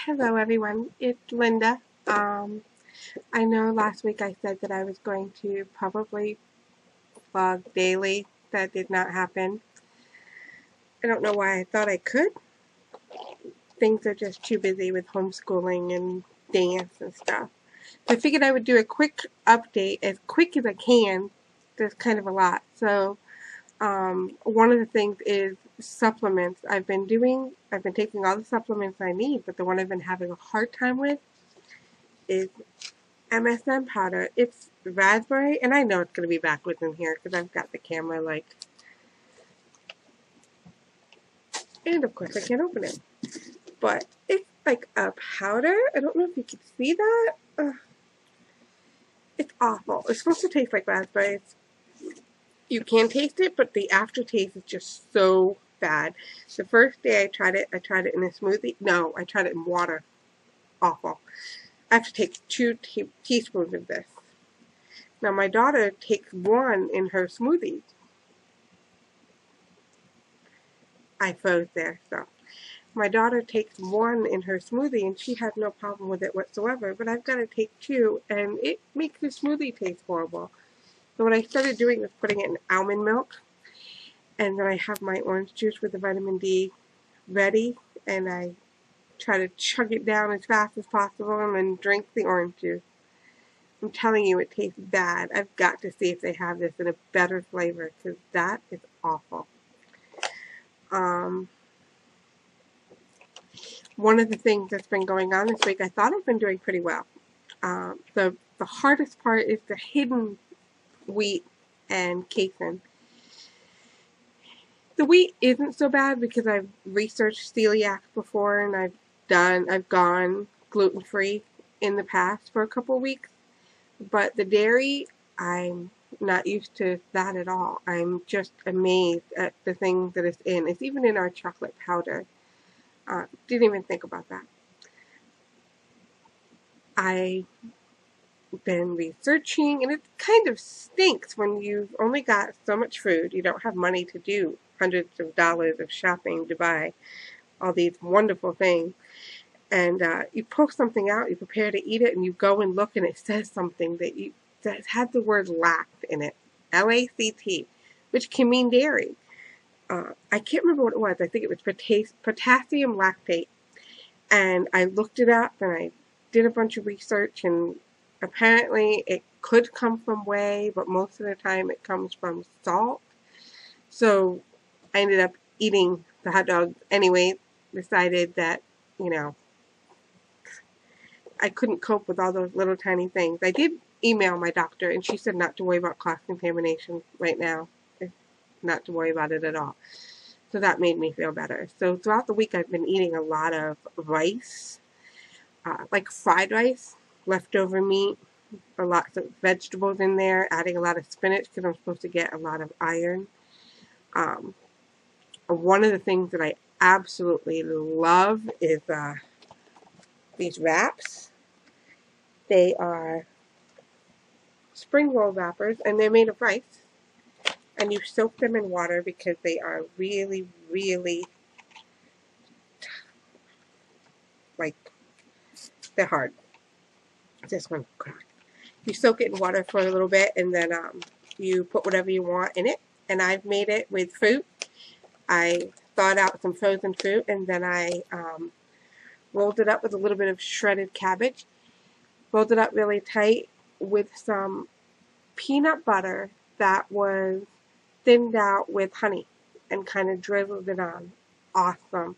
Hello everyone, it's Linda. I know last week I said that I was going to probably vlog daily. That did not happen. I don't know why I thought I could. Things are just too busy with homeschooling and dance and stuff. So I figured I would do a quick update as quick as I can. There's kind of a lot. So one of the things is supplements. I've been taking all the supplements I need, but the one I've been having a hard time with is MSM powder. It's raspberry, and I know it's going to be backwards in here because I've got the camera and of course I can't open it. But it's like a powder. I don't know if you can see that. It's awful. It's supposed to taste like raspberries. You can taste it, but the aftertaste is just so bad. The first day I tried it in a smoothie. No, I tried it in water. Awful. I have to take 2 teaspoons of this. Now my daughter takes 1 in her smoothies. I froze there, so. My daughter takes 1 in her smoothie and she has no problem with it whatsoever, but I've got to take 2 and it makes the smoothie taste horrible. So what I started doing was putting it in almond milk, and then I have my orange juice with the vitamin D ready, and I try to chug it down as fast as possible and then drink the orange juice. I'm telling you, it tastes bad. I've got to see if they have this in a better flavor, because that is awful. One of the things that's been going on this week, I thought I've been doing pretty well. The hardest part is the hidden wheat and casein. The wheat isn't so bad because I've researched celiac before, and I've gone gluten-free in the past for a couple weeks. But the dairy, I'm not used to that at all. I'm just amazed at the things that it's in. It's even in our chocolate powder. Didn't even think about that. I've been researching, and it kind of stinks when you've only got so much food. You don't have money to do hundreds of dollars of shopping to buy all these wonderful things. And you post something out, you prepare to eat it, and you go and look, and it says something that had the word lact in it, L-A-C-T, which can mean dairy. I can't remember what it was. I think it was potassium lactate. And I looked it up, and I did a bunch of research, and apparently it could come from whey, but most of the time it comes from salt. So I ended up eating the hot dog anyway, decided that, I couldn't cope with all those little tiny things. I did email my doctor, and she said not to worry about cross-contamination right now. Not to worry about it at all. So that made me feel better. So throughout the week, I've been eating a lot of rice, like fried rice, leftover meat, lots of vegetables in there, adding a lot of spinach because I'm supposed to get a lot of iron. One of the things that I absolutely love is these wraps. They are spring roll wrappers, and they're made of rice. And you soak them in water because they are really, really, they're hard. This one cracked. You soak it in water for a little bit, and then you put whatever you want in it. And I've made it with fruit. I thawed out some frozen fruit, and then I rolled it up with a little bit of shredded cabbage. Rolled it up really tight with some peanut butter that was thinned out with honey and kind of drizzled it on. Awesome.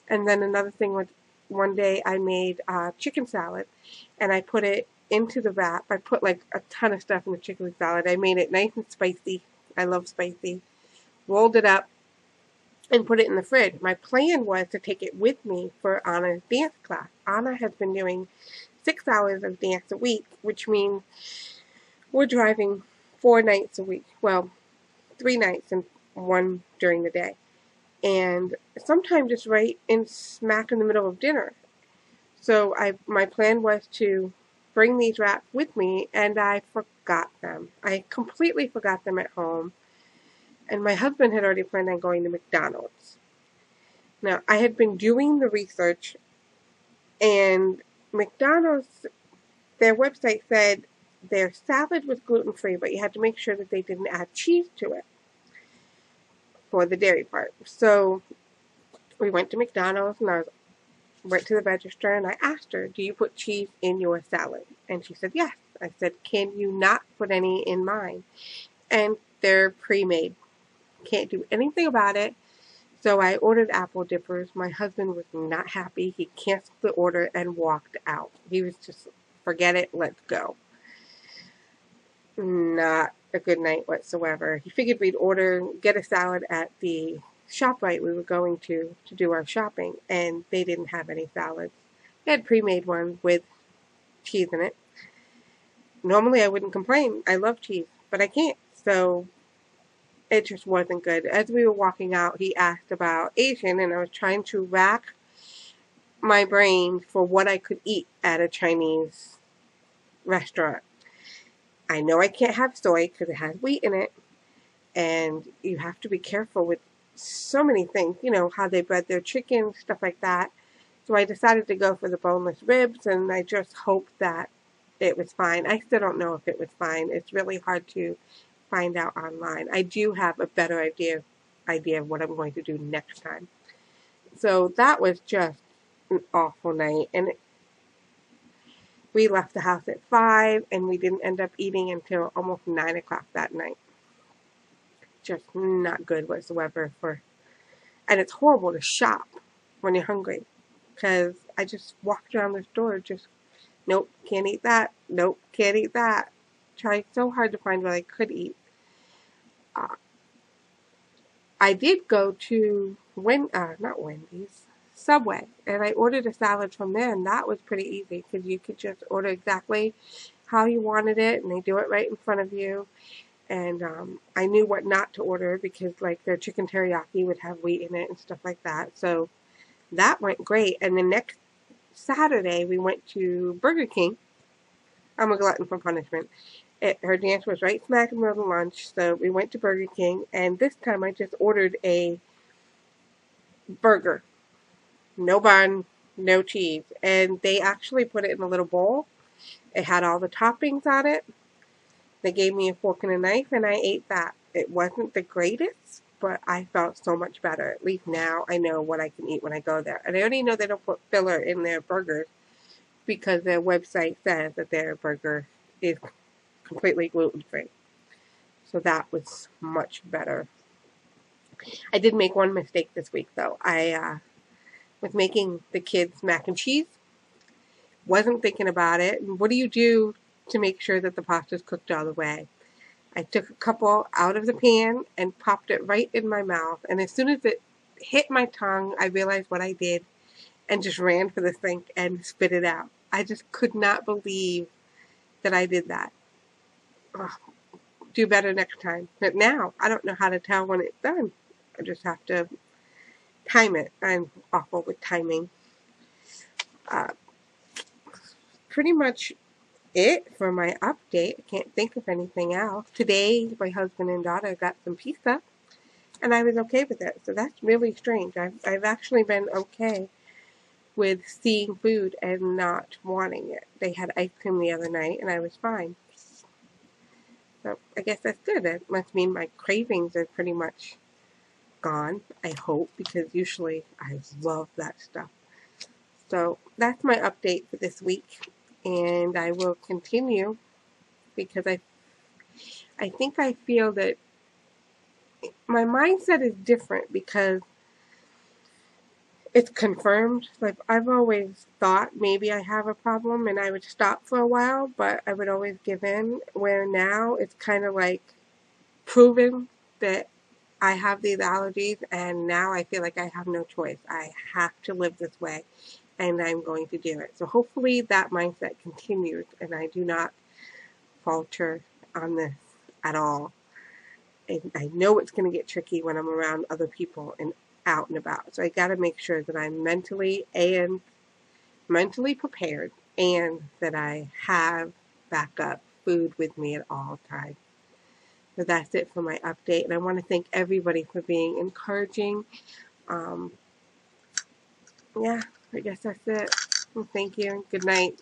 And then another thing was, one day I made chicken salad, and I put it into the wrap. I put like a ton of stuff in the chicken salad. I made it nice and spicy. I love spicy. Rolled it up and put it in the fridge. My plan was to take it with me for Anna's dance class. Anna has been doing 6 hours of dance a week, which means we're driving 4 nights a week. Well, 3 nights and 1 during the day. And sometimes it's right in smack in the middle of dinner. So my plan was to bring these wraps with me, and I forgot them. I completely forgot them at home. And my husband had already planned on going to McDonald's. Now, I had been doing the research And McDonald's, their website said their salad was gluten-free, but you had to make sure that they didn't add cheese to it for the dairy part. So we went to McDonald's, and I went to the register, and I asked her, do you put cheese in your salad? And she said, yes. I said, can you not put any in mine? And they're pre-made. Can't do anything about it. So I ordered apple dippers. My husband was not happy. He canceled the order and walked out. He was just, forget it, let's go. Not a good night whatsoever. He figured we'd get a salad at the ShopRite we were going to do our shopping, and they didn't have any salads. They had pre-made ones with cheese in it. Normally I wouldn't complain. I love cheese, but I can't. So it just wasn't good. As we were walking out, he asked about Asian, and I was trying to rack my brain for what I could eat at a Chinese restaurant. I know I can't have soy because it has wheat in it, and you have to be careful with so many things, you know, how they bread their chicken, stuff like that. So I decided to go for the boneless ribs, and I just hoped that it was fine. I still don't know if it was fine. It's really hard to find out online. I do have a better idea of what I'm going to do next time. So that was just an awful night, and we left the house at 5, and we didn't end up eating until almost 9 o'clock that night. Just not good whatsoever. And it's horrible to shop when you're hungry, because I just walked around the store, just, nope, can't eat that, nope, can't eat that. Tried so hard to find what I could eat. I did go to not Wendy's, Subway, and I ordered a salad from there, and that was pretty easy because you could just order exactly how you wanted it, and they do it right in front of you. And I knew what not to order because, like, their chicken teriyaki would have wheat in it and stuff like that. So that went great. And the next Saturday, we went to Burger King. I'm a glutton for punishment. Her dance was right smack in the middle of lunch, so we went to Burger King, and this time I just ordered a burger. No bun, no cheese. And they actually put it in a little bowl. It had all the toppings on it. They gave me a fork and a knife, and I ate that. It wasn't the greatest, but I felt so much better. At least now I know what I can eat when I go there. And I already know they don't put filler in their burgers because their website says that their burger is completely gluten-free. So that was much better. I did make one mistake this week, though. I was making the kids mac and cheese. Wasn't thinking about it. And what do you do to make sure that the pasta's cooked all the way? I took a couple out of the pan and popped it right in my mouth. And as soon as it hit my tongue, I realized what I did and just ran for the sink and spit it out. I just could not believe that I did that. Oh, do better next time. But now, I don't know how to tell when it's done. I just have to time it. I'm awful with timing. Pretty much it for my update. I can't think of anything else. Today, my husband and daughter got some pizza, and I was okay with it. So that's really strange. I've actually been okay with seeing food and not wanting it. They had ice cream the other night, and I was fine. So I guess that's good. That must mean my cravings are pretty much gone, I hope, because usually I love that stuff. So that's my update for this week, and I will continue because I think I feel that my mindset is different because it's confirmed. Like, I've always thought maybe I have a problem and I would stop for a while, but I would always give in, where now it's kind of like proven that I have these allergies, and now I feel like I have no choice. I have to live this way, and I'm going to do it. So hopefully that mindset continues, and I do not falter on this at all. And I know it's going to get tricky when I'm around other people and out and about. So I got to make sure that I'm mentally prepared, and that I have backup food with me at all times. So that's it for my update, and I want to thank everybody for being encouraging. Yeah, I guess that's it. Well, thank you. Good night.